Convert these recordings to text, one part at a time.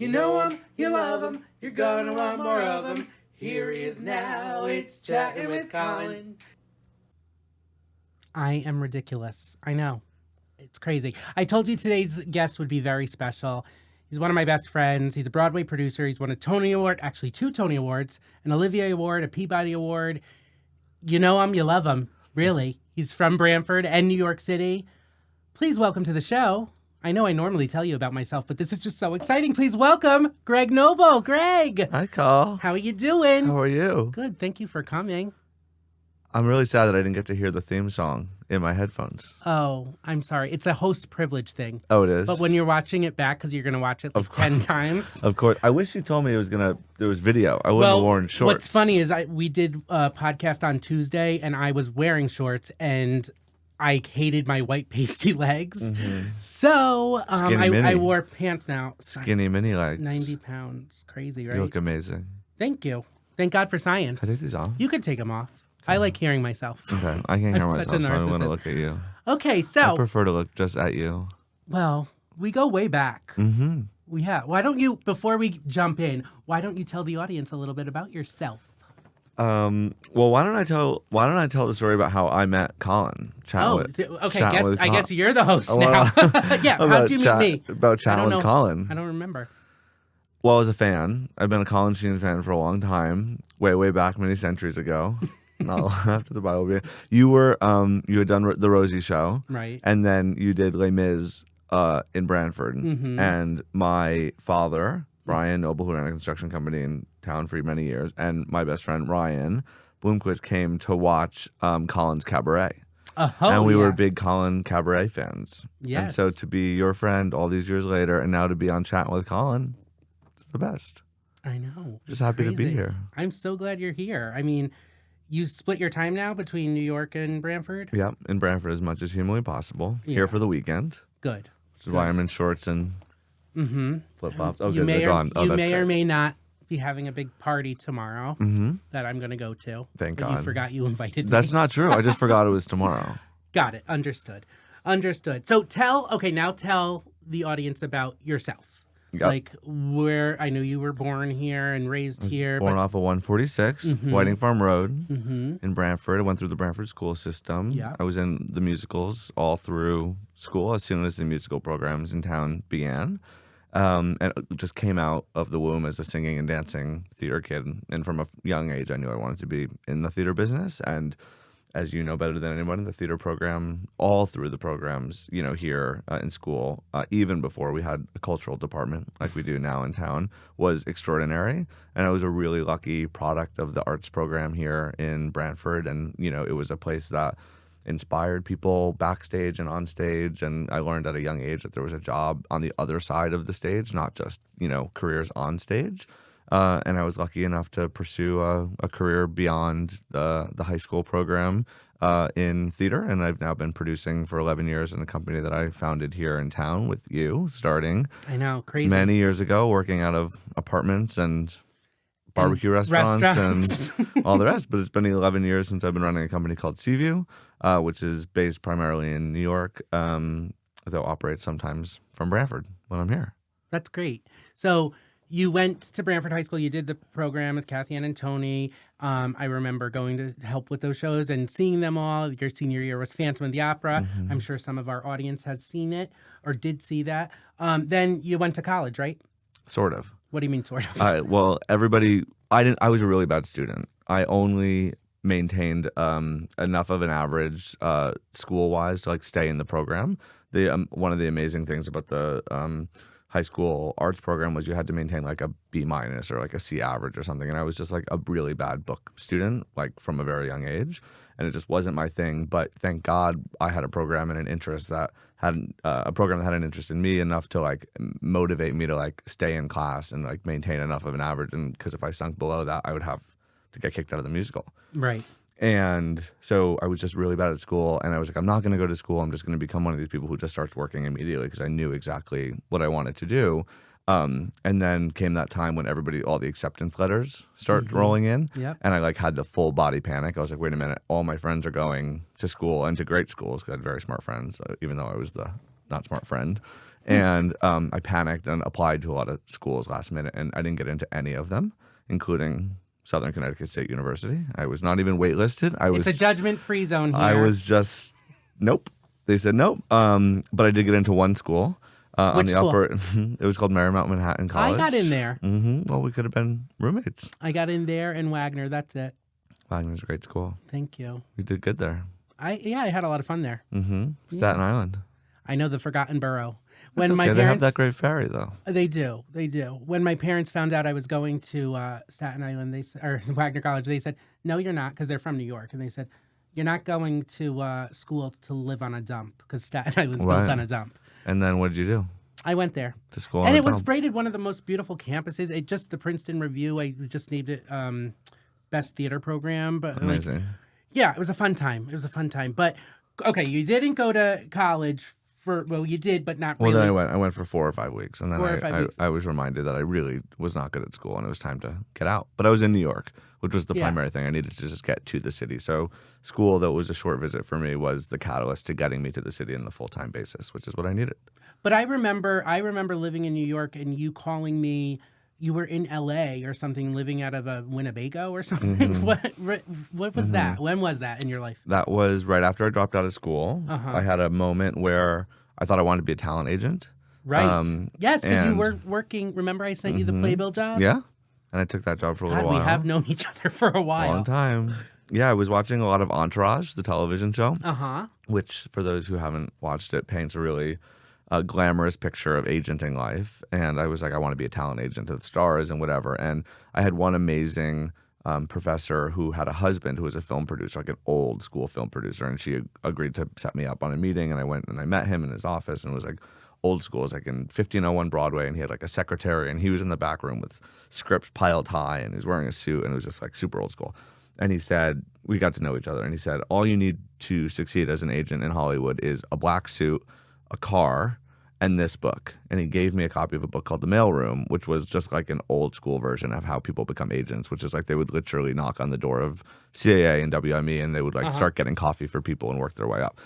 You know him, you love him, you're gonna want more of him. Here he is now, it's Chattin' with Colin. I am ridiculous. I know. It's crazy. I told you today's guest would be very special. He's one of my best friends. He's a Broadway producer. He's won a Tony Award, actually 2 Tony Awards, an Olivier Award, a Peabody Award. You know him, you love him, really. He's from Brantford and New York City. Please welcome to the show. I know I normally tell you about myself, but this is just so exciting. Please welcome Greg Nobile. Greg. Hi, Col. How are you doing? How are you? Good. Thank you for coming. I'm really sad that I didn't get to hear the theme song in my headphones. Oh, I'm sorry. It's a host privilege thing. Oh, it is? But when you're watching it back, because you're going to watch it like 10 times. Of course. I wish you told me there was video. I wouldn't have worn shorts. What's funny is we did a podcast on Tuesday, and I was wearing shorts, and I hated my white pasty legs. Mm-hmm. So I wore pants now. Skinny mini legs. 90 pounds. Crazy, right? You look amazing. Thank you. Thank God for science. Can I take these off? You could take them off. I like hearing myself. Okay, I can't hear myself, so I want to look at you. Okay, so... I prefer to look just at you. Well, we go way back. Mm-hmm. We have. Why don't you, before we jump in, why don't you tell the audience a little bit about yourself? Well, why don't I tell the story about how I met Colin? I guess you're the host now. Yeah, how'd you meet me? About chatting with Colin. I don't remember. Well, I was a fan. I've been a Colin Sheen fan for a long time, way back many centuries ago. After the Bible, you had done the Rosie show, right? And then you did Les Mis in Brantford, mm-hmm. and my father, Brian Nobile, who ran a construction company in town for many years, and my best friend Ryan Bloomquist came to watch Colin's Cabaret, and we were big Colin Cabaret fans. Yes. And so to be your friend all these years later, and now to be on Chattin' with Colin, it's the best. I know. Just happy to be here. I'm so glad you're here. I mean, you split your time now between New York and Brantford? Yeah, in Brantford as much as humanly possible. Yeah. Here for the weekend. Good. Which is why I'm in shorts and flip-flops. Oh, you good, they're gone. You may or may not be having a big party tomorrow that I'm going to go to. Thank God. You forgot you invited me. That's not true. I just forgot it was tomorrow. Got it. Understood. So tell the audience about yourself. Yep. Like where I know you were born here and raised here. Born off of 146, Whiting Farm Road in Brantford. I went through the Brantford school system. Yeah. I was in the musicals all through school as soon as the musical programs in town began. And it just came out of the womb as a singing and dancing theater kid. And from a young age, I knew I wanted to be in the theater business. And as you know better than anyone, the theater program, all through the programs, here in school, even before we had a cultural department like we do now in town, was extraordinary. And I was a really lucky product of the arts program here in Brantford. And, it was a place that inspired people backstage and on stage. And I learned at a young age that there was a job on the other side of the stage, not just, careers on stage. And I was lucky enough to pursue a career beyond the high school program in theater. And I've now been producing for 11 years in a company that I founded here in town with you, starting many years ago, working out of apartments and barbecue restaurants and all the rest. But it's been 11 years since I've been running a company called Seaview, which is based primarily in New York, though operates sometimes from Brantford when I'm here. That's great. So you went to Brantford High School. You did the program with Kathy Ann and Tony. I remember going to help with those shows and seeing them all. Your senior year was Phantom of the Opera. Mm-hmm. I'm sure some of our audience has seen it or did see that. Then you went to college, right? Sort of. What do you mean, sort of? Well, everybody, I was a really bad student. I only maintained enough of an average school-wise to stay in the program. One of the amazing things about the high school arts program was you had to maintain a B- or a C average or something. And I was just a really bad book student, from a very young age. And it just wasn't my thing. But thank God I had a program and an interest that had an interest in me enough to motivate me to stay in class and maintain enough of an average. And because if I sunk below that, I would have to get kicked out of the musical. Right. And so I was just really bad at school, and I was I'm not going to go to school. I'm just going to become one of these people who just starts working immediately because I knew exactly what I wanted to do. And then came that time when all the acceptance letters start rolling in, and I had the full body panic. I was wait a minute, all my friends are going to school and to great schools because I had very smart friends, even though I was the not smart friend. And I panicked and applied to a lot of schools last minute, and I didn't get into any of them, including Southern Connecticut State University. I was not even waitlisted. It's a judgment-free zone here. I was just, nope. They said nope. But I did get into one school. On Which the school? upper, it was called Marymount Manhattan College. I got in there. Well, we could have been roommates. I got in there and Wagner. That's it. Wagner's a great school. Thank you. We did good there. I had a lot of fun there. Staten Island. I know the forgotten borough. That's When my okay. They have parents, that great ferry, though. they do. When my parents found out I was going to Staten Island, or Wagner College, they said, "No, you're not," because they're from New York, and they said, "You're not going to school to live on a dump because Staten Island's built on a dump." And then what did you do? I went there. To school And on it a was dump. rated one of the most beautiful campuses. It just the Princeton Review. I just named it best theater program. But Amazing. yeah, it was a fun time. But okay, you didn't go to college you did, but not Well, really. then I went for 4 or 5 weeks, and then 4 or 5 weeks. I was reminded that I really was not good at school, and it was time to get out. But I was in New York, which was the Yeah. primary thing. I needed to just get to the city. So school, that was a short visit for me, was the catalyst to getting me to the city on the full-time basis, which is what I needed. But I remember living in New York and you calling me. You were in L.A. or something, living out of a Winnebago or something. What was that? When was that in your life? That was right after I dropped out of school. I had a moment where I thought I wanted to be a talent agent. Right. Yes, because you and- were working. Remember, I sent you the Playbill job. Yeah. And I took that job for a God, little we while. have known each other for a while. Long time. Yeah, I was watching a lot of Entourage, the television show. Which, for those who haven't watched it, paints a really glamorous picture of agenting life. And I was like, I want to be a talent agent to the stars and whatever. And I had one amazing professor who had a husband who was a film producer, like an old school film producer. And she agreed to set me up on a meeting. And I went and I met him in his office, and it was like old school. It was like in 1501 Broadway, and he had like a secretary, and he was in the back room with scripts piled high, and he was wearing a suit, and it was just like super old school. And he said, we got to know each other, and he said, all you need to succeed as an agent in Hollywood is a black suit, a car, and this book. And he gave me a copy of a book called The Mailroom, which was just like an old school version of how people become agents, which is like they would literally knock on the door of CAA and WME, and they would like start getting coffee for people and work their way up.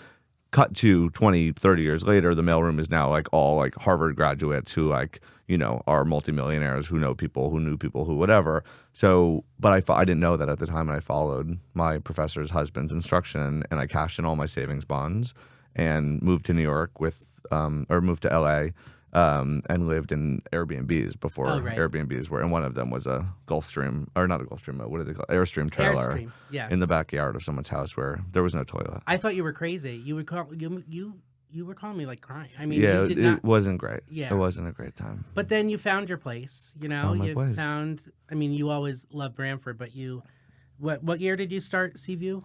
Cut to 20, 30 years later, The Mailroom is now like all like Harvard graduates who like, you know, are multimillionaires who know people who knew people who whatever. So, but I didn't know that at the time, and I followed my professor's husband's instruction, and I cashed in all my savings bonds and moved to New York or moved to LA and lived in Airbnbs before Airbnbs were, and one of them was a Gulfstream, or not a Gulfstream, what do they call it? Airstream trailer Airstream, yes. in the backyard of someone's house where there was no toilet. I thought you were crazy. You would call you were calling me like crying. I mean, Yeah, you did it not. wasn't great. Yeah. It wasn't a great time. But then you found your place. You know, Found my you place. found. I mean, you always loved Branford, but you. What year did you start Seaview?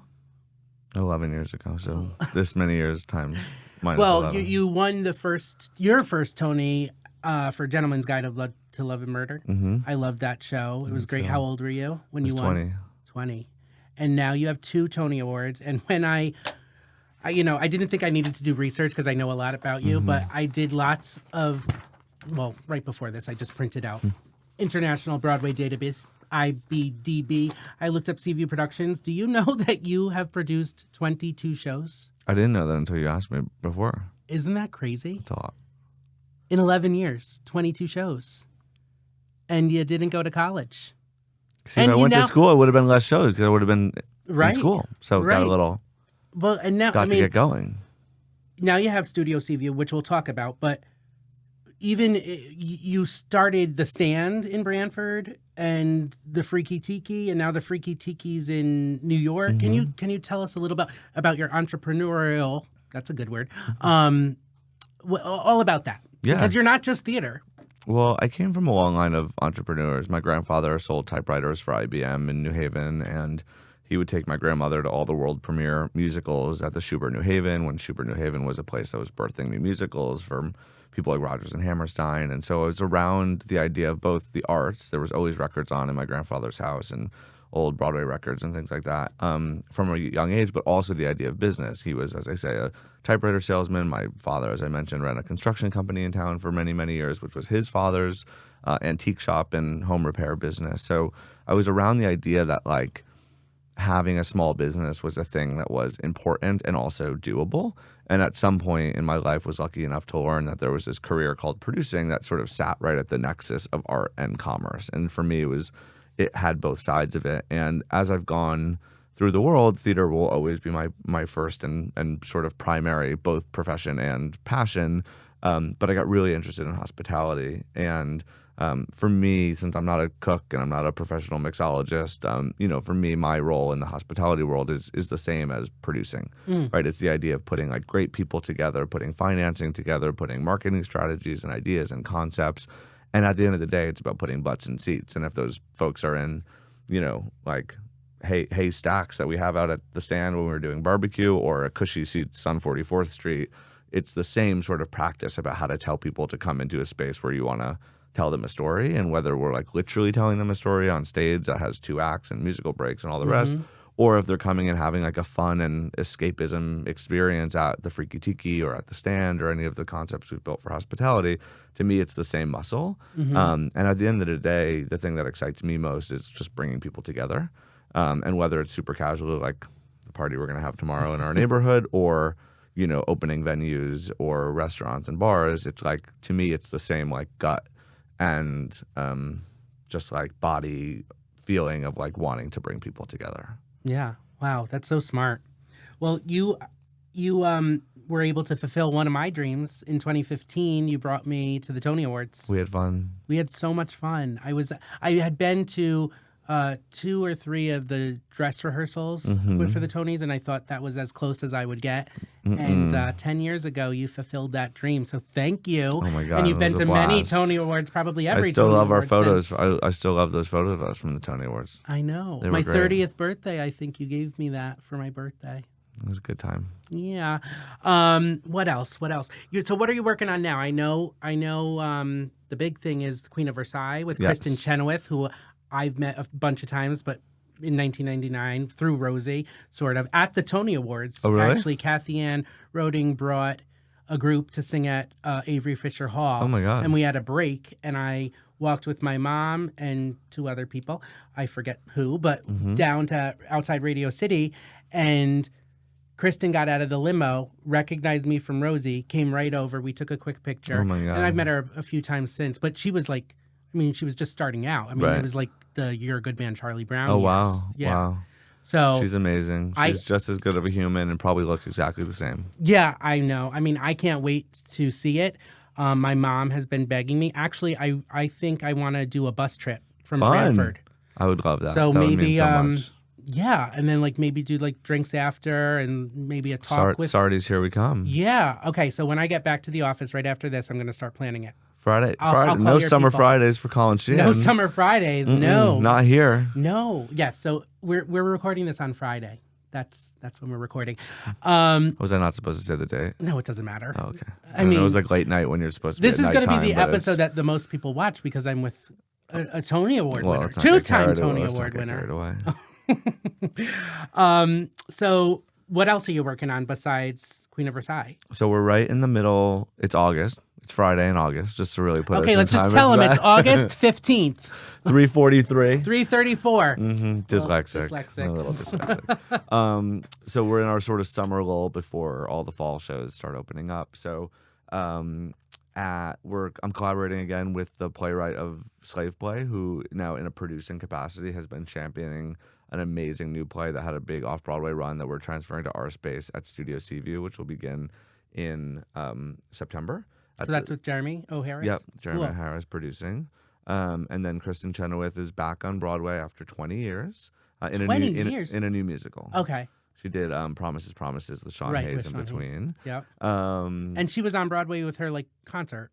11 years ago, so this many years times minus Well, 11. you won your first Tony for Gentleman's Guide to Love and Murder. I loved that show. It was great. How old were you when you won? 20. 20. And now you have 2 Tony Awards. And when I didn't think I needed to do research because I know a lot about you, but I did lots of, well, right before this, I just printed out International Broadway Database, IBDB. I looked up Seaview Productions. Do you know that you have produced 22 shows? I didn't know that until you asked me before. Isn't that crazy? It's a lot. In 11 years, 22 shows. And you didn't go to college. See, And if I you went now- to school, it would have been less shows because I would have been Right. in school. So got Right. a little, Well, and now, got to get going. now you have Studio Seaview, which we'll talk about, but even you started The Stand in Branford and the Freaky Tiki, and now the Freaky Tiki's in New York. Mm-hmm. Can you tell us a little about your entrepreneurial, that's a good word, all about that? Yeah. Because you're not just theater. Well, I came from a long line of entrepreneurs. My grandfather sold typewriters for IBM in New Haven, and he would take my grandmother to all the world premiere musicals at the Schubert New Haven, when Schubert New Haven was a place that was birthing new musicals from people like Rodgers and Hammerstein. And so I was around the idea of both the arts. There was always records on in my grandfather's house and old Broadway records and things like that from a young age, but also the idea of business. He was, as I say, a typewriter salesman. My father, as I mentioned, ran a construction company in town for many, many years, which was his father's antique shop and home repair business. So I was around the idea that, like, having a small business was a thing that was important and also doable. And at some point in my life was lucky enough to learn that there was this career called producing that sort of sat right at the nexus of art and commerce. And for me, it had both sides of it. And as I've gone through the world, theater will always be my first and sort of primary, both profession and passion. But I got really interested in hospitality. And for me, since I'm not a cook and I'm not a professional mixologist, for me, my role in the hospitality world is the same as producing, right? It's the idea of putting like great people together, putting financing together, putting marketing strategies and ideas and concepts. And at the end of the day, it's about putting butts in seats. And if those folks are in, like hay stacks that we have out at the stand when we're doing barbecue, or a cushy seats on 44th Street, it's the same sort of practice about how to tell people to come into a space where you want to tell them a story, and whether we're like literally telling them a story on stage that has 2 acts and musical breaks and all the rest, or if they're coming and having like a fun and escapism experience at the Freaky Tiki or at the stand or any of the concepts we've built for hospitality. To me, it's the same muscle. And at the end of the day, the thing that excites me most is just bringing people together. And whether it's super casual, like the party we're going to have tomorrow in our neighborhood, or opening venues or restaurants and bars, it's like, to me, it's the same like gut and just like body feeling of like wanting to bring people together. Yeah. Wow. That's so smart. Well, you were able to fulfill one of my dreams in 2015. You brought me to the Tony Awards. We had fun. We had so much fun. I had been to 2 or 3 of the dress rehearsals for the Tonys, and I thought that was as close as I would get. And 10 years ago, you fulfilled that dream. So thank you. Oh my God! And you've been to many blast. Tony Awards, probably every. I still Tony love our Award photos. since. I still love those photos of us from the Tony Awards. I know. They were My great. 30th birthday, I think you gave me that for my birthday. It was a good time. Yeah. What else? So what are you working on now? I know. The big thing is the Queen of Versailles with Yes. Kristen Chenoweth, who I've met a bunch of times, but in 1999 through Rosie, sort of at the Tony Awards. Oh, really? Actually, Kathy Ann Roding brought a group to sing at Avery Fisher Hall. Oh my God. And we had a break, and I walked with my mom and 2 other people. I forget who, but down to outside Radio City, and Kristen got out of the limo, recognized me from Rosie, came right over. We took a quick picture. Oh my God. And I've met her a few times since, but she was like, she was just starting out. Right. It was like the You're a Good Man, Charlie Brown Oh years. wow! Yeah. Wow. So She's amazing. She's just as good of a human and probably looks exactly the same. yeah, I know. I can't wait to see it. My mom has been begging me. Actually, I think I want to do a bus trip from Fun. Brantford. I would love that. So that would maybe mean so much. yeah, and then like maybe do like drinks after and maybe a talk with. Sardi's Here We Come. Yeah. Okay. So when I get back to the office right after this, I'm going to start planning it. Friday. I'll call No your summer people. Fridays for Colin Sheehan. No summer Fridays. No. Not here. No. Yes. So we're recording this on Friday. That's when we're recording. Was I not supposed to say the date? No, it doesn't matter. Oh, okay. I mean, it was like late night when you're supposed to. This be is going to be the episode that the most people watch because I'm with a Tony Award winner, let's not get 2-time carried Tony away. Let's not Award get winner. carried away. So what else are you working on besides Queen of Versailles? So we're right in the middle. It's August. It's Friday in August, just to really put us Okay, in let's just time. tell them it's August 15th, 3:43. 3:34. Dyslexic. Dyslexic. A little dyslexic. So we're in our sort of summer lull before all the fall shows start opening up. So at work, I'm collaborating again with the playwright of Slave Play, who now in a producing capacity has been championing an amazing new play that had a big off-Broadway run that we're transferring to our space at Studio Seaview, which will begin in September. So that's with Jeremy O'Harris? Yep, Jeremy Cool. Harris producing. And then Kristen Chenoweth is back on Broadway after 20 years. 20 years? In a new musical. Okay. She did Promises, Promises with Sean Right, Hayes with in Sean Hayes. between. Yep. And And she was on Broadway with her concert.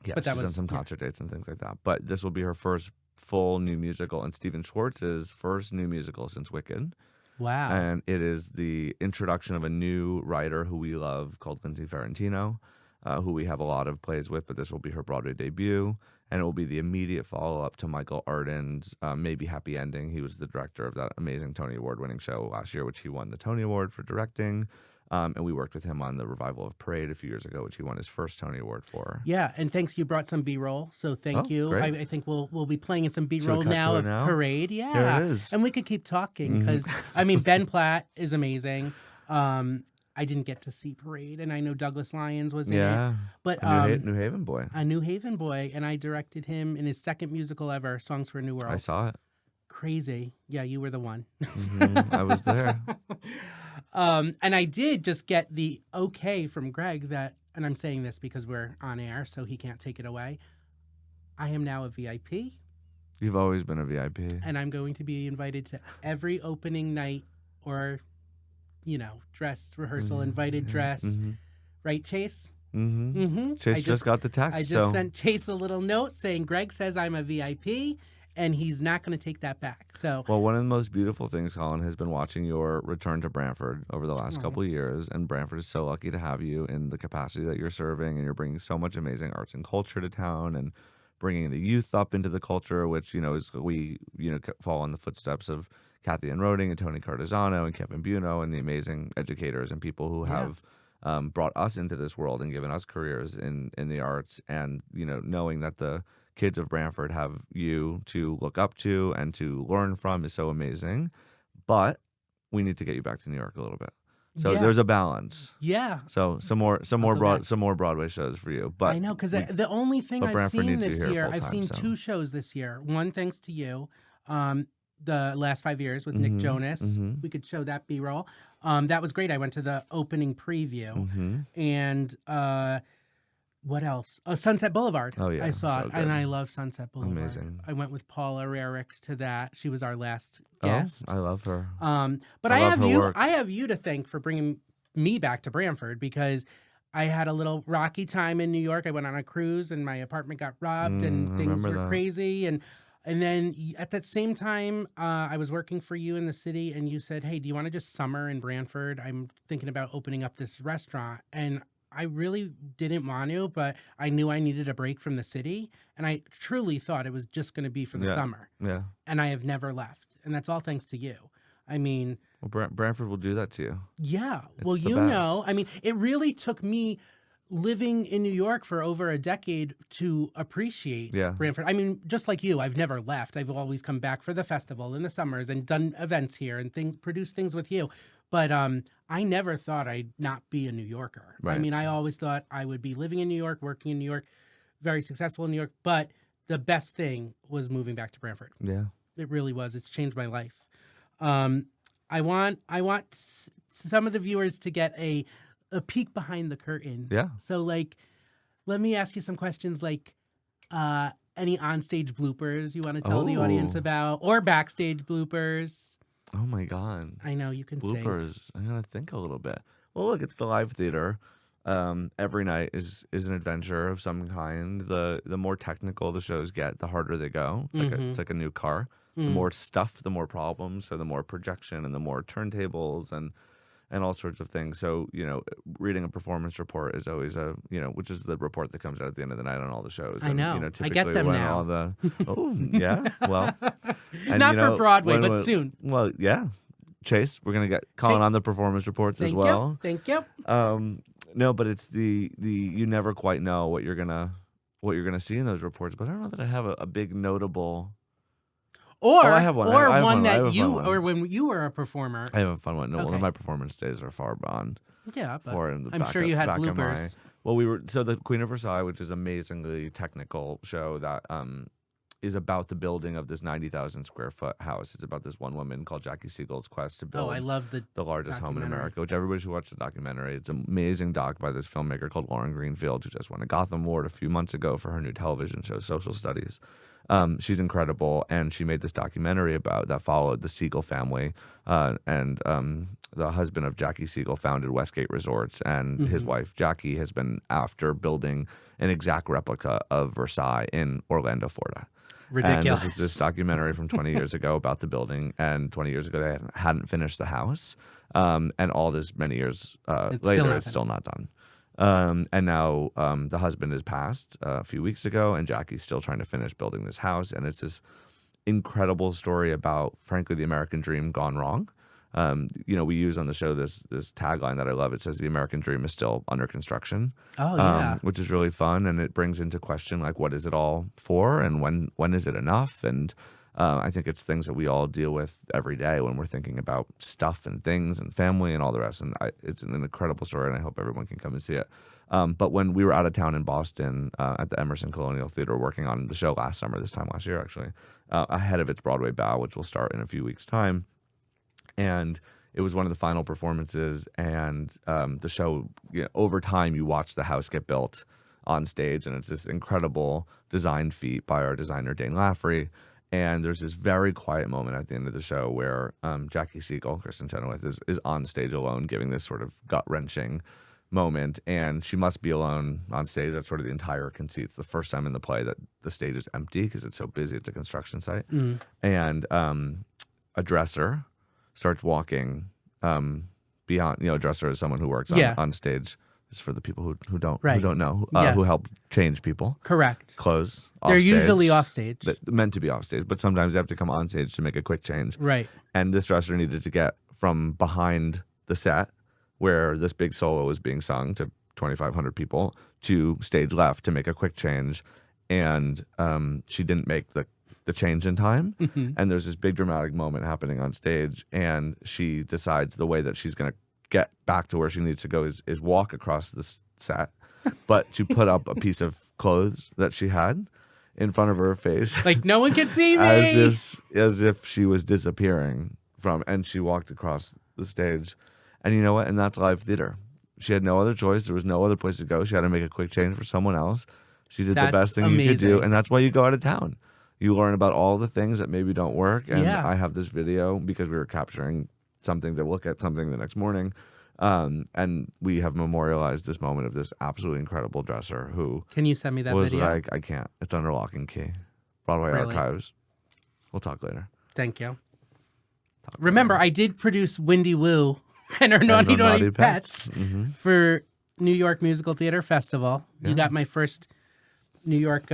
yeah, but that she's done was- some concert dates and things like that. But this will be her first full new musical, and Stephen Schwartz's first new musical since Wicked. Wow. And it is the introduction of a new writer who we love called Lindsay Ferrantino, who we have a lot of plays with, but this will be her Broadway debut. And it will be the immediate follow-up to Michael Arden's Maybe Happy Ending. He was the director of that amazing Tony Award-winning show last year, which he won the Tony Award for directing. And we worked with him on the revival of Parade a few years ago, which he won his first Tony Award for. Yeah, and thanks, you brought some B-roll, so thank Oh, you. great. I think we'll be playing in some Should B-roll we cut now to it of now? Parade. Here Yeah, it is. and we could keep talking because I mean Ben Platt is amazing. I didn't get to see Parade, and I know Douglas Lyons was in it, Yeah. but New Haven boy. a New Haven boy, and I directed him in his second musical ever, Songs for a New World. I saw it. Crazy. Yeah, you were the one. I was there. And I did just get the okay from Greg that, and I'm saying this because we're on air, so he can't take it away. I am now a VIP, You've always been a VIP. and I'm going to be invited to every opening night or, dress rehearsal, invited dress. Right, Chase? Mm-hmm. Chase just got the text. I just sent Chase a little note saying Greg says I'm a VIP, and he's not going to take that back. So, Well, one of the most beautiful things, Colin, has been watching your return to Brantford over the last couple of years. And Brantford is so lucky to have you in the capacity that you're serving. And you're bringing so much amazing arts and culture to town and bringing the youth up into the culture, which, is we fall in the footsteps of Kathy Ann Roding and Tony Cardizano and Kevin Buno and the amazing educators and people who have brought us into this world and given us careers in the arts. And, knowing that the kids of Brantford have you to look up to and to learn from is so amazing. But we need to get you back to New York a little bit. So there's a balance. yeah. So some more Broadway shows for you. But I know, because the only thing I've Brantford seen needs you this here year, full I've time, seen so. 2 shows this year. One thanks to you, the last 5 years with Nick Jonas. We could show that B-roll. That was great. I went to the opening preview. And what else? Sunset Boulevard. Oh, yeah. I saw So it, and good. I love Sunset Boulevard. Amazing. I went with Paula Rarick to that. She was our last guest. Oh, I love her. But I I love have her you. work. I have you to thank for bringing me back to Brantford because I had a little rocky time in New York. I went on a cruise and my apartment got robbed and I things remember were that. crazy. And then at that same time, I was working for you in the city, and you said, "Hey, do you want to just summer in Brantford? I'm thinking about opening up this restaurant." And I really didn't want to, but I knew I needed a break from the city, and I truly thought it was just going to be for the Yeah. summer. Yeah. And I have never left, and that's all thanks to you. I mean, Well, Brantford will do that to you. yeah. It's Well, the I best. mean, it really took me living in New York for over a decade to appreciate Yeah. Brantford. I mean, just like you, I've never left. I've always come back for the festival in the summers and done events here and produced things with you. But I never thought I'd not be a New Yorker. I Right. mean, I always thought I would be living in New York, working in New York, very successful in New York. But the best thing was moving back to Brantford. Yeah. It really was. It's changed my life. I want some of the viewers to get a peek behind the curtain. Yeah. So, like, let me ask you some questions, like any onstage bloopers you want to tell the audience Oh. about, or backstage bloopers. Oh my God. I know you can think. Bloopers. I'm gonna think a little bit. Well, look, it's the live theater. Every night is an adventure of some kind. The more technical the shows get, the harder they go. It's like a new car. The more stuff, the more problems. So the more projection and the more turntables and all sorts of things. So, reading a performance report is always which is the report that comes out at the end of the night on all the shows. I know. I Typically get them when now. all the, oh, yeah, well. And, Not for Broadway, but when- soon. Well, yeah. Chase, we're going to get Colin Chase- on the performance reports as Thank well. you. Thank you. No, but it's the you never quite know what you're gonna see in those reports. But I don't know that I have a big notable. Or I have one. or I have one one. I have that a you fun one. or when you were a performer. I have a fun one. No, Okay. my performance days are far beyond. Yeah, but For in the I'm back sure of- you had back of my- bloopers. Well, the Queen of Versailles, which is an amazingly technical show that is about the building of this 90,000 square foot house. It's about this one woman called Jackie Siegel's quest to build Oh, I love the largest home in documentary. America, which everybody should watch the documentary. It's an amazing doc by this filmmaker called Lauren Greenfield, who just won a Gotham Award a few months ago for her new television show, Social Studies. She's incredible, and she made this documentary that followed the Siegel family, and the husband of Jackie Siegel founded Westgate Resorts, and his wife Jackie has been after building an exact replica of Versailles in Orlando, Florida. Ridiculous. And this is this documentary from 20 years ago about the building, and 20 years ago they hadn't finished the house, and all this many years later it's still not done. And now the husband has passed a few weeks ago, and Jackie's still trying to finish building this house, and it's this incredible story about, frankly, the American dream gone wrong. we use on the show this tagline that I love. It says the American dream is still under construction, Oh yeah. which is really fun, and it brings into question like what is it all for, and when is it enough? And I think it's things that we all deal with every day when we're thinking about stuff and things and family and all the rest. And it's an incredible story, and I hope everyone can come and see it. But when we were out of town in Boston at the Emerson Colonial Theater working on the show last summer, this time last year actually, ahead of its Broadway bow, which will start in a few weeks' time. And it was one of the final performances, and the show, over time, you watch the house get built on stage, and it's this incredible design feat by our designer, Dane Laffrey. And there's this very quiet moment at the end of the show where Jackie Siegel, Kristen Chenoweth, is on stage alone, giving this sort of gut-wrenching moment, and she must be alone on stage. That's sort of the entire conceit. It's the first time in the play that the stage is empty because it's so busy. It's a construction site. And a dresser starts walking beyond. A dresser is someone who works on stage. Just for the people who don't know, who help change people. Correct. Clothes. They're usually off stage. They're meant to be off stage, but sometimes they have to come on stage to make a quick change. Right. And this dresser needed to get from behind the set where this big solo was being sung to 2,500 people to stage left to make a quick change. And she didn't make the change in time. And there's this big dramatic moment happening on stage, and she decides the way that she's going to get back to where she needs to go is walk across this set, but to put up a piece of clothes that she had in front of her face. Like, no one can see me! As if she was disappearing and she walked across the stage. And you know what? And that's live theater. She had no other choice. There was no other place to go. She had to make a quick change for someone else. She did the best thing you could do, and that's why you go out of town. You learn about all the things that maybe don't work. And I have this video because we were capturing something to look at something the next morning. And we have memorialized this moment of this absolutely incredible dresser who Can you send me that was video? like, I can't. It's under lock and key. Broadway Archives. We'll talk later. Thank you. Remember, I did produce Windy Woo and her Naughty Pets for New York Musical Theater Festival. You got my first New York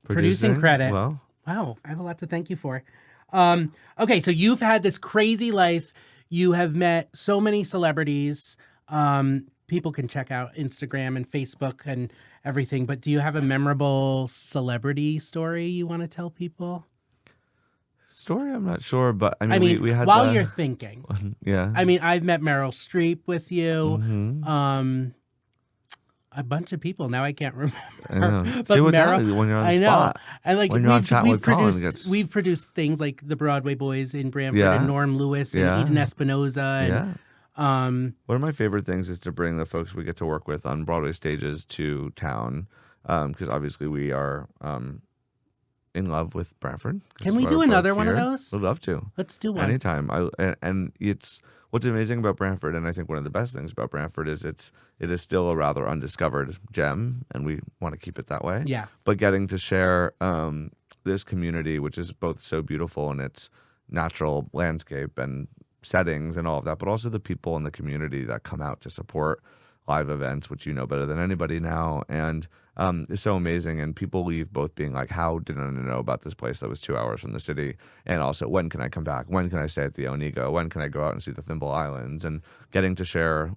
producing credit. Well, wow, I have a lot to thank you for. Okay, so you've had this crazy life. You have met so many celebrities. People can check out Instagram and Facebook and everything, but do you have a memorable celebrity story you want to tell people? Story, I'm not sure, but I mean we had while you're thinking. Yeah. I mean, I've met Meryl Streep with you. A bunch of people. Now I can't remember. I know. But See what's Meryl, happening when you're on the I know. spot. And like when you're on chat with Colin, we've produced things like the Broadway Boys in Branford and Norm Lewis and Eden Espinosa. And, one of my favorite things is to bring the folks we get to work with on Broadway stages to town, because obviously we are in love with Branford. Can we do another one of those? We'd love to. Let's do one. Anytime. And it's what's amazing about Branford, and I think one of the best things about Branford is it is still a rather undiscovered gem, and we want to keep it that way. Yeah. But getting to share this community, which is both so beautiful in its natural landscape and settings and all of that, but also the people in the community that come out to support live events, which you know better than anybody now, and it's so amazing. And people leave both being like, how did I know about this place that was 2 hours from the city? And also, when can I come back? When can I stay at the Onigo? When can I go out and see the Thimble Islands? And getting to share,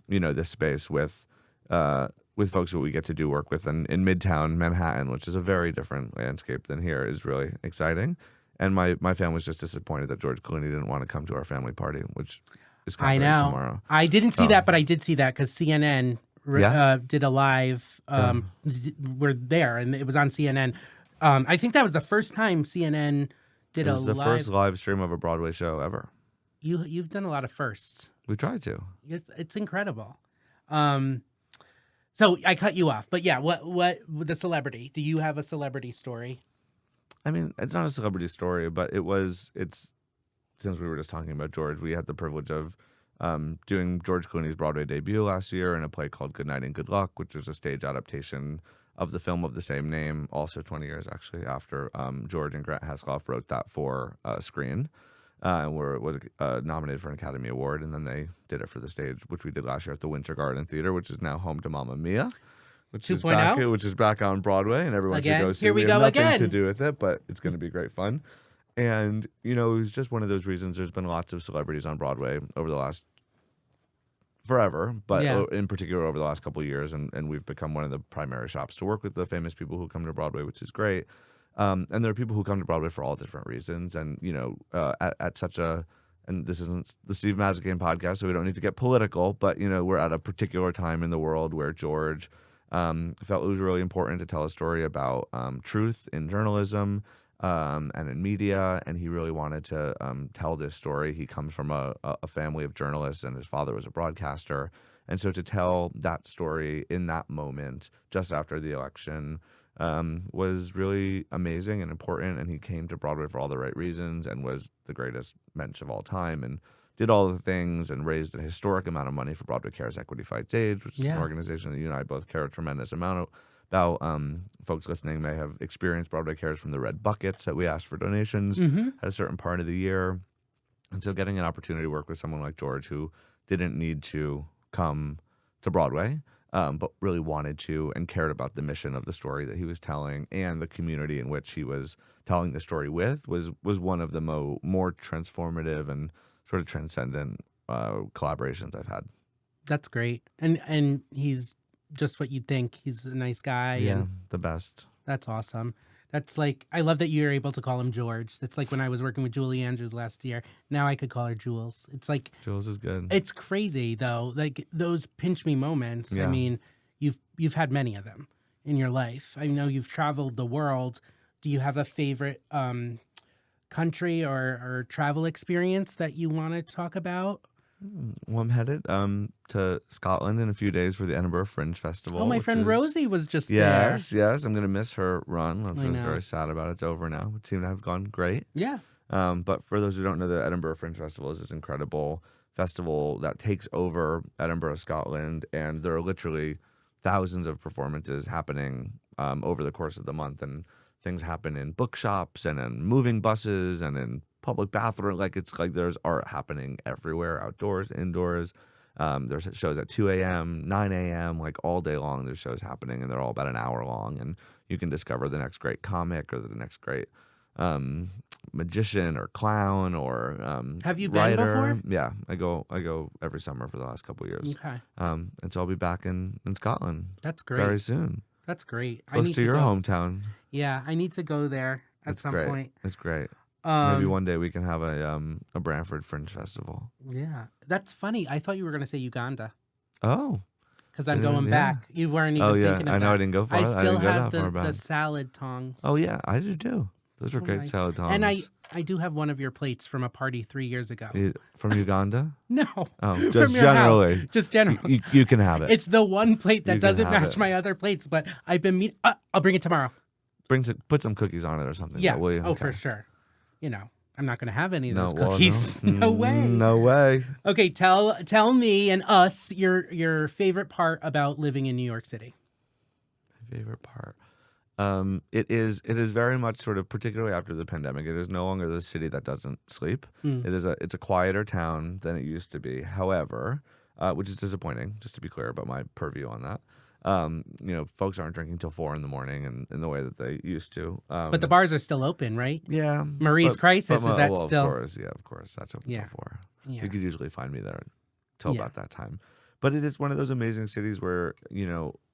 this space with folks that we get to do work with in Midtown Manhattan, which is a very different landscape than here, is really exciting. And my family was just disappointed that George Clooney didn't want to come to our family party, which is coming tomorrow. I didn't see that, but I did see that because CNN did a live. We're there, and it was on CNN. I think that was the first time CNN did a live. It was the first live stream of a Broadway show ever. You've done a lot of firsts. We tried to. It's incredible. So I cut you off, but yeah, what the celebrity? Do you have a celebrity story? I mean, it's not a celebrity story, but it's since we were just talking about George, we had the privilege of doing George Clooney's Broadway debut last year in a play called Good Night and Good Luck, which was a stage adaptation of the film of the same name, also 20 years actually after George and Grant Heslov wrote that for screen, where it was nominated for an Academy Award, and then they did it for the stage, which we did last year at the Winter Garden Theater, which is now home to Mamma Mia. Which is back on Broadway, and everyone should go see. Here we go have nothing again. to do with it, but it's going to be great fun. And, you know, it was just one of those reasons. There's been lots of celebrities on Broadway over the last forever, but Yeah. in particular over the last couple of years, and we've become one of the primary shops to work with the famous people who come to Broadway, which is great. And there are people who come to Broadway for all different reasons, and you know, at such a, and this isn't the Steve Mazzican podcast, so we don't need to get political, but you know, we're at a particular time in the world where George felt it was really important to tell a story about truth in journalism and in media, and he really wanted to tell this story. He comes from a family of journalists, and his father was a broadcaster. And so to tell that story in that moment, just after the election, was really amazing and important. And he came to Broadway for all the right reasons and was the greatest mensch of all time and did all the things and raised a historic amount of money for Broadway Cares Equity Fights AIDS, which is an organization that you and I both care a tremendous amount about. Folks listening may have experienced Broadway Cares from the red buckets that we asked for donations at a certain part of the year. And so getting an opportunity to work with someone like George, who didn't need to come to Broadway, but really wanted to and cared about the mission of the story that he was telling and the community in which he was telling the story with, was one of the more transformative and sort of transcendent collaborations I've had. That's great. And he's just what you'd think. He's a nice guy. Yeah, And the best. that's awesome. That's like, I love that you're able to call him George. That's like when I was working with Julie Andrews last year. Now I could call her Jules. It's like, Jules is good. it's crazy though. Like those pinch me moments. Yeah. I mean, you've had many of them in your life. I know you've traveled the world. Do you have a favorite country or travel experience that you want to talk about? Well, I'm headed to Scotland in a few days for the Edinburgh Fringe Festival. Oh, my which friend is- Rosie was just Yes, there. yes. I'm going to miss her run. I'm I know. very sad about it. It's over now. It seemed to have gone great. Yeah. But for those who don't know, the Edinburgh Fringe Festival is this incredible festival that takes over Edinburgh, Scotland, and there are literally thousands of performances happening over the course of the month, and things happen in bookshops and in moving buses and in public bathroom. Like it's like there's art happening everywhere, outdoors, indoors. There's shows at 2 a.m., 9 a.m., like all day long. There's shows happening, and they're all about an hour long. And you can discover the next great comic or the next great magician or clown or Have you been writer. before? Yeah, I go every summer for the last couple of years. Okay. And so I'll be back in Scotland That's great. very soon. That's great. I Close need to your go. hometown. Yeah, I need to go there at It's some great. point. It's great. Um, Maybe one day we can have a Brantford Fringe Festival. Yeah, that's funny. I thought you were going to say Uganda Oh. because I'm Yeah, going yeah. back. You weren't even Oh yeah, thinking of I know that. I didn't go far. I I still didn't go have that far the back. salad tongs. Oh yeah, I do too. Those So are great nice. salad tongs. And I do have one of your plates from a party 3 years ago. From Uganda? No, Oh, from just your generally. house. Just general. You can have it. It's the one plate that You can doesn't have match it. my other plates, but I've been I'll bring it tomorrow. Put some cookies on it or something. Yeah. Will you? Oh, Okay. for sure. You know, I'm not going to have any of those well, cookies. no. No way. No way. Okay, tell me and us your favorite part about living in New York City. Favorite part. It is very much sort of, particularly after the pandemic, it is no longer the city that doesn't sleep. It's a quieter town than it used to be. However, which is disappointing, just to be clear about my purview on that. Folks aren't drinking till 4 a.m. and in the way that they used to. But the bars are still open, right? Yeah. Marie's Crisis, is that well, still? Of course. That's open Yeah. till 4. Yeah. You could usually find me there till Yeah. about that time. But it is one of those amazing cities where,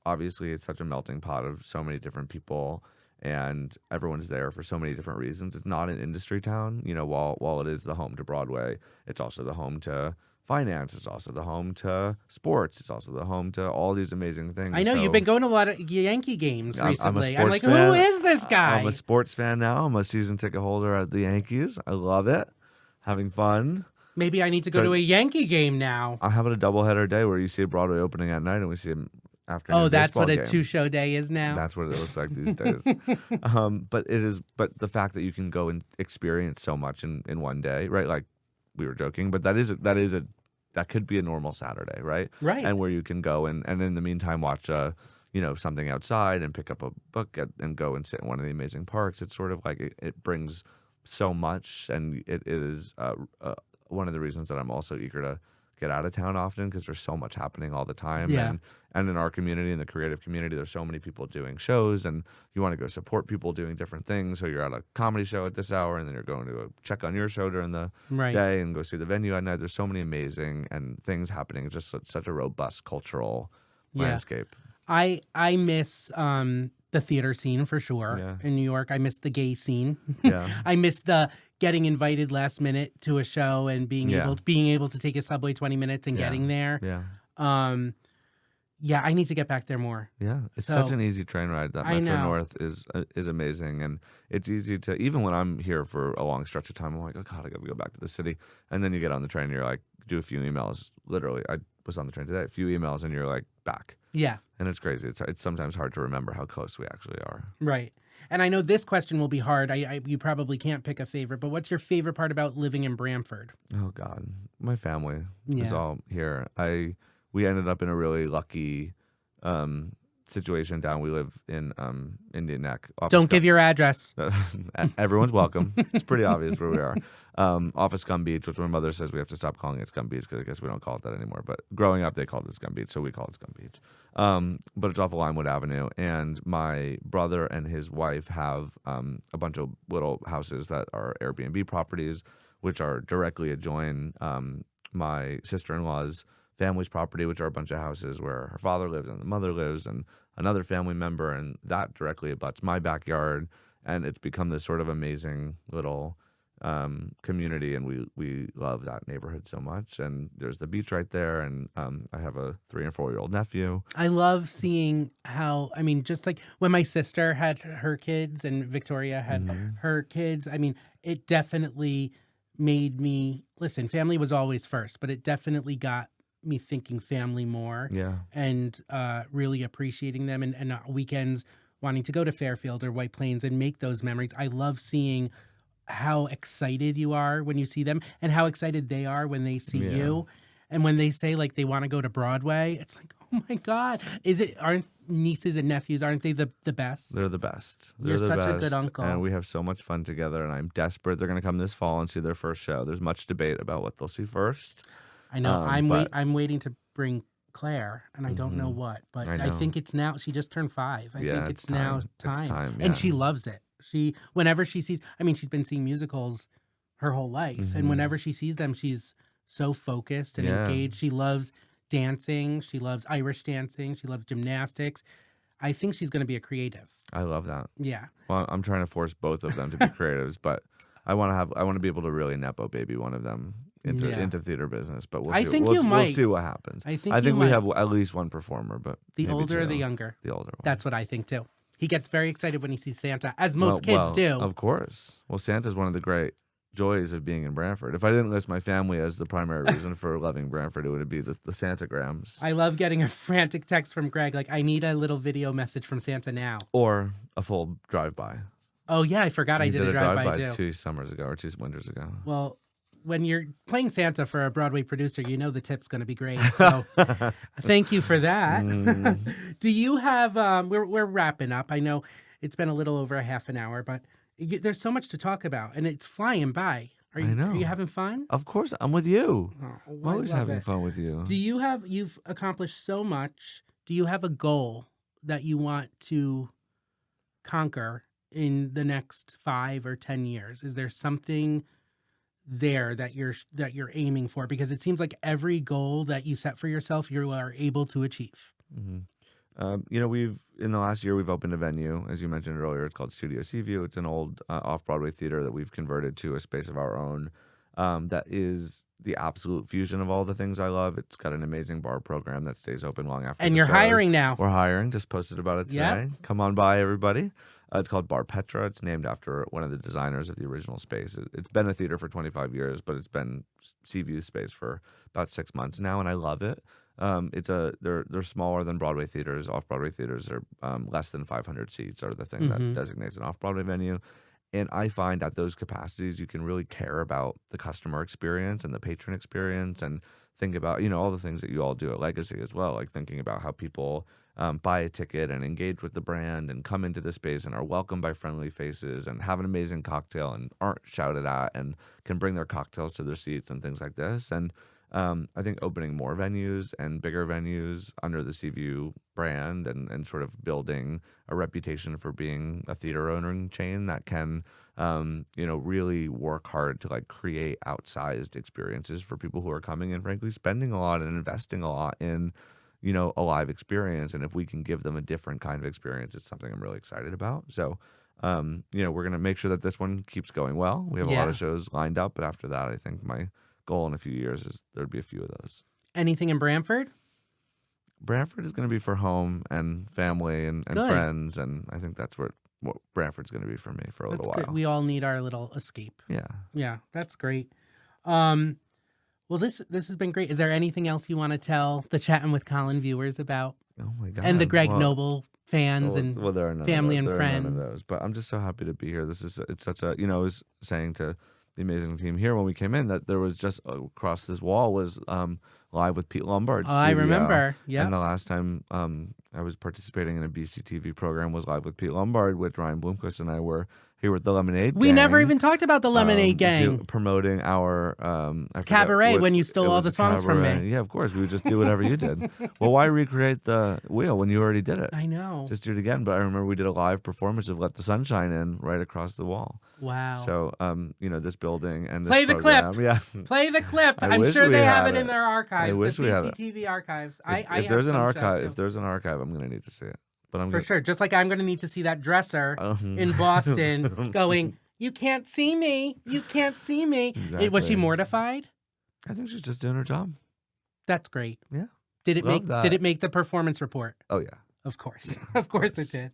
obviously it's such a melting pot of so many different people and everyone's there for so many different reasons. It's not an industry town. While it is the home to Broadway, it's also the home to finance. It's also the home to sports. It's also the home to all these amazing things. I know So you've been going to a lot of Yankee games I'm a recently. sports like, fan. who is this guy? I'm a sports fan now. I'm a season ticket holder at the Yankees. I love it. Having fun. Maybe I need to go to a Yankee game now. I'm having a doubleheader day where you see a Broadway opening at night and we see an afternoon Oh, that's baseball what a game. 2-show day is now. That's what it looks like these days. But the fact that you can go and experience so much in one day, right? Like we were joking, but that could be a normal Saturday, right? Right. And where you can go and in the meantime watch something outside and pick up a book and go and sit in one of the amazing parks. It's sort of like it brings so much, and it is one of the reasons that I'm also eager to get out of town often because there's so much happening all the time. Yeah. And in our community, in the creative community, there's so many people doing shows, and you want to go support people doing different things. So you're at a comedy show at this hour, and then you're going to check on your show during the Right. day and go see the venue at night. There's so many amazing and things happening. It's just such a robust cultural landscape. I miss the theater scene for sure in New York. I miss the gay scene. Yeah. I miss the getting invited last minute to a show and being able to take a subway 20 minutes and getting there. Yeah. Yeah, I need to get back there more. Yeah, it's So, such an easy train ride. That I Metro know. North is amazing, and it's easy to, even when I'm here for a long stretch of time, I'm like, oh God, I got to go back to the city. And then you get on the train, and you're like, do a few emails. Literally, I was on the train today, a few emails, and you're like back. Yeah, And it's crazy. It's sometimes hard to remember how close we actually are. right. And I know this question will be hard. You probably can't pick a favorite, but what's your favorite part about living in Brantford? Oh God, my family is Yeah. all here. We ended up in a really lucky situation down. We live in Indian Neck. Don't give your address. Everyone's welcome. It's pretty obvious where we are. Off of Scum Beach, which my mother says we have to stop calling it Scum Beach because I guess we don't call it that anymore. But growing up, they called it Scum Beach, so we call it Scum Beach. But it's off of Limewood Avenue, and my brother and his wife have a bunch of little houses that are Airbnb properties, which are directly adjoin my sister-in-law's family's property, which are a bunch of houses where her father lives and the mother lives and another family member, and that directly abuts my backyard. And it's become this sort of amazing little community, and we love that neighborhood so much. And there's the beach right there, and I have a 3 and 4 year old nephew. I love seeing how, I mean, just like when my sister had her kids and Victoria had her kids, I mean, it definitely made me, listen, family was always first, but it definitely got me thinking family more Yeah. and really appreciating them and weekends wanting to go to Fairfield or White Plains and make those memories. I love seeing how excited you are when you see them and how excited they are when they see you. And when they say like they want to go to Broadway, it's like, oh my God, aren't nieces and nephews, aren't they the best? They're the best. You're They're the such a best, good uncle. and we have so much fun together. And I'm desperate. They're going to come this fall and see their first show. There's much debate about what they'll see first. I know. But I'm waiting to bring Claire, and I don't know what, but I I know. think it's now. She just turned 5. I Yeah, think it's now time. It's time, And yeah. she loves it. Whenever she sees, I mean, she's been seeing musicals her whole life, and whenever she sees them, she's so focused and Yeah. engaged. She loves dancing. She loves Irish dancing. She loves gymnastics. I think she's going to be a creative. I love that. Yeah. Well, I'm trying to force both of them to be creatives, but I want to be able to really nepo baby one of them into theater business. But we'll I see. think we'll, you we'll might. see what happens. I think I you think we might. have at least one performer, but The maybe older or the 2. younger? The older one. That's what I think too. He gets very excited when he sees Santa, as most kids well, do. Of course. Well, Santa's one of the great joys of being in Brantford. If I didn't list my family as the primary reason for loving Brantford, it would be the Santagrams. I love getting a frantic text from Greg, like, I need a little video message from Santa now. Or a full drive-by. Oh, yeah, I forgot I You did a drive-by too. 2 summers ago or 2 winters ago. Well, when you're playing Santa for a Broadway producer, you know the tip's going to be great. So thank you for that. Do you have, we're wrapping up. I know it's been a little over a half an hour, but there's so much to talk about, and it's flying by. Are you, I know. Are you having fun? Of course, I'm with you. Oh, I'm I always love having it. fun with you. You've accomplished so much. Do you have a goal that you want to conquer in the next 5 or 10 years? Is there something there that you're aiming for? Because it seems like every goal that you set for yourself, you are able to achieve. We've in the last year we've opened a venue, as you mentioned earlier. It's called Studio Seaview. It's an old off-Broadway theater that we've converted to a space of our own. That is the absolute fusion of all the things I love. It's got an amazing bar program that stays open long after. And the you're shows. hiring now. We're hiring. Just posted about it today. Yeah. Come on by, everybody. It's called Bar Petra. It's named after one of the designers of the original space. It's been a theater for 25 years, but it's been Seaview space for about 6 months now, and I love it. They're smaller than Broadway theaters. Off-Broadway theaters are less than 500 seats are the thing that designates an off-Broadway venue. And I find at those capacities, you can really care about the customer experience and the patron experience, and think about, all the things that you all do at Legacy as well, like thinking about how people buy a ticket and engage with the brand and come into the space and are welcomed by friendly faces and have an amazing cocktail and aren't shouted at and can bring their cocktails to their seats and things like this. And I think opening more venues and bigger venues under the CVU brand and sort of building a reputation for being a theater owning chain that can, really work hard to like create outsized experiences for people who are coming and frankly spending a lot and investing a lot in, a live experience. And if we can give them a different kind of experience, it's something I'm really excited about. So, we're going to make sure that this one keeps going well. We have a lot Yeah. of shows lined up, but after that, I think my goal in a few years is there'd be a few of those. Anything in Brantford? Brantford is going to be for home and family and Good. friends, and I think that's what Brantford's going to be for me for a That's little good. while. We all need our little escape. Yeah. Yeah, that's great. Well, this has been great. Is there anything else you want to tell the Chattin' with Colin viewers about, Oh my God. and the Greg Well, Noble fans and there are none family of and those. There are none of friends? those. But I'm just so happy to be here. It's such a, I was saying to the amazing team here when we came in that there was just across this wall was Live with Pete Lombard's Oh, I studio. remember. Yeah. And the last time I was participating in a BCTV program was Live with Pete Lombard, with Ryan Bloomquist and I were here with the Lemonade We Gang, never even talked about the Lemonade Gang. promoting our I forget Cabaret, when you it stole all was the a songs from me. cabaret. Yeah, of course. We would just do whatever you did. Well, why recreate the wheel when you already did it? I know. Just do it again. But I remember we did a live performance of Let the Sunshine In right across the wall. Wow. So, this building and this Play the program, clip. yeah. Play the clip. I I'm wish sure we they have had it in it. their archives. I wish the we had it. BCTV archives. If I there's have an some archive, show, if there's an archive, I'm gonna need to see it. But I'm for gonna, sure. Just like I'm going to need to see that dresser Um, in Boston going, "You can't see me. You can't see me." Was she Exactly. mortified? I think she's just doing her job. That's great. Yeah. Did it Love make that. Did it make the performance report? Oh yeah. Of course. Of course it did.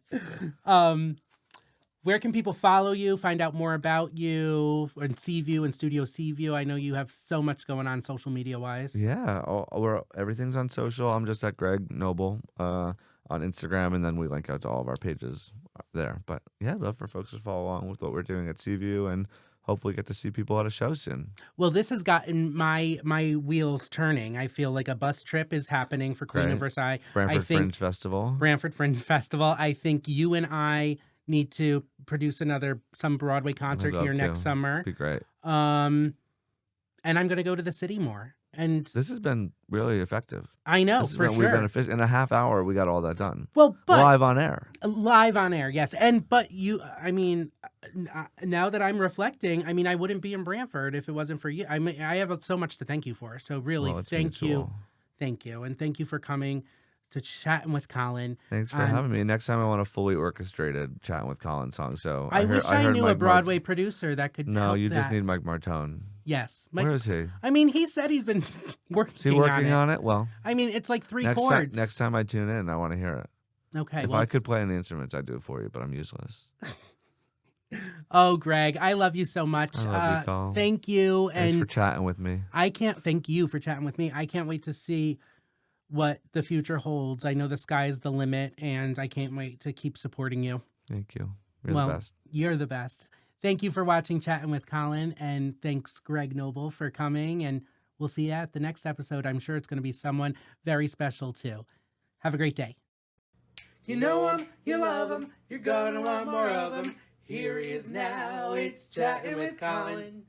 Where can people follow you, find out more about you, and Seaview and Studio Seaview? I know you have so much going on social media wise. Yeah. Everything's on social. I'm just at Greg Noble on Instagram, and then we link out to all of our pages there. But yeah, I'd love for folks to follow along with what we're doing at Seaview and hopefully get to see people at a show soon. Well, this has gotten my wheels turning. I feel like a bus trip is happening for Queen of Great. Versailles. Brantford Fringe Festival. Brantford Fringe Festival. I think you and I need to produce some Broadway concert love here next to. summer. Be great. And I'm going to go to the city more. And This has been really effective. I know, for We've been sure. in a half hour. We got all that done. Well, but Live on air. live on air, yes. But now that I'm reflecting, I wouldn't be in Brantford if it wasn't for you. I have so much to thank you for. So really, Well, it's thank you. mutual. Thank you. And thank you for coming to Chattin' with Colin. Thanks for having me. Next time I want a fully orchestrated Chattin' with Colin song. So I wish I heard knew a Mike Broadway producer that could No, help you just that. need Mike Martone. Yes. Where is he? He said he's been working Is he working on it? Well, it's like three next chords. next time I tune in, I want to hear it. Okay. If well, I could play any instruments, I'd do it for you, but I'm useless. Oh, Greg, I love you so much. I love you, Colin. Thank you. Thanks for And chatting with me. I can't thank you for chatting with me. I can't wait to see what the future holds. I know the sky's the limit, and I can't wait to keep supporting you. Thank you. You're well, the best. You're the best. Thank you for watching Chattin' with Colin, and thanks, Greg Noble, for coming. And we'll see you at the next episode. I'm sure it's going to be someone very special, too. Have a great day. You know him, you love him, you're gonna want more of him. Here he is now, it's Chattin' with Colin.